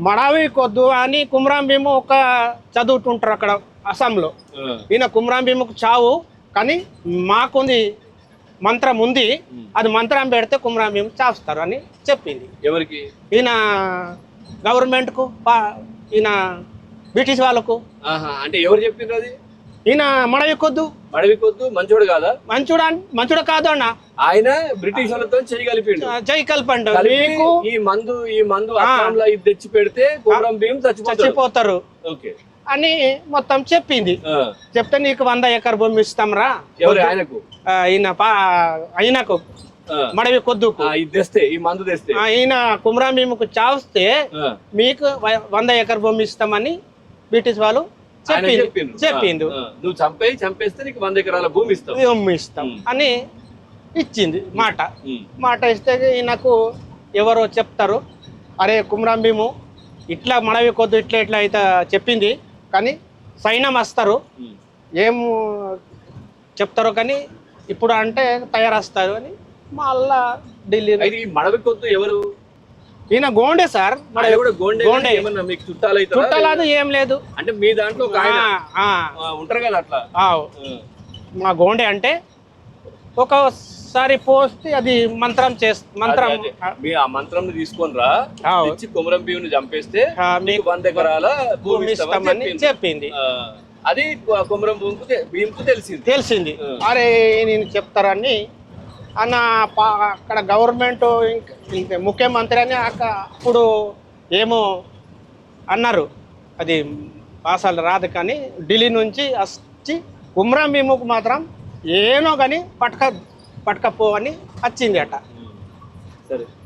మడవి కొద్దు అని కుమ్రాం భీము ఒక చదువుతుంటారు అక్కడ అస్సాంలో. ఈయన కుమ్రాం భీముకు చావు, కానీ మాకుంది మంత్రం ఉంది, అది మంత్రం పెడితే కుమ్రాం భీము చావుస్తారు అని చెప్పింది. ఎవరికి? ఈయన గవర్నమెంట్కు, ఈయన బ్రిటిష్ వాళ్ళకు. అంటే ఎవరు చెప్పిండ్రు అది? ఈయన మడవి కొద్దు. మడవి కొద్దు మంచోడు కాదా? మంచుడు కాదు అన్న, ఆయన బ్రిటిష్ వాళ్ళతో చేయగలిపిండు. జై కల్పండు. ఈ మందు అస్సాంలో ఇది తెచ్చి పెడితే కుమ్రం భీం చచ్చిపోతారు ఓకే అని మొత్తం చెప్పింది. చెప్తే నీకు 100 ఎకర్ భూమి ఇస్తాం రా. ఎవరు? ఆయనకు? ఆయనకు మడవి కొద్దుకు. ఈ మందు తెస్తే ఈయన కుమ్రాం భీముకు చావుస్తే మీకు 100 ఎకర్ భూమి ఇస్తామని బ్రిటిష్ వాళ్ళు చెప్పిండు. నువ్వు చంపేస్తే నీకు 100 ఎకరాల భూమి ఇస్తాం అని ఇచ్చింది మాట ఇస్తే ఈయనకు ఎవరో చెప్తారు, అరే కుమ్రాం భీము ఇట్లా మడవి కొద్దు ఇట్లా అయితే చెప్పింది, కానీ సైన్యం వస్తారు ఏం చెప్తారో కానీ ఇప్పుడు అంటే తయారస్తారు అని మళ్ళా ఢిల్లీ. మడవి కొద్దు ఎవరు? ఈయన గోండే సార్. గోండే మీకు చుట్టాలు ఏం లేదు అంటే మీ దాంట్లో ఉంటారు కదా అట్లా. మా గోండే అంటే ఒకసారి పోస్తే అది మంత్రం ఆ మంత్రం తీసుకొని రా ఇచ్చి కుమ్రం భీముని చంపేస్తే మీకు 100 ఎకరాల భూమి ఇస్తామని చెప్పింది. అది కుమ్రం భీముకు తెలిసింది. అరే నేను చెప్తారని అన్న అక్కడ గవర్నమెంట్ ముఖ్యమంత్రి అని అప్పుడు ఏమో అన్నారు, అది భాషలు రాదు, కానీ ఢిల్లీ నుంచి వచ్చి కుమ్రం భీముకు మాత్రం ఏనో కానీ పట్టుకపో అని వచ్చింది అట. సరే.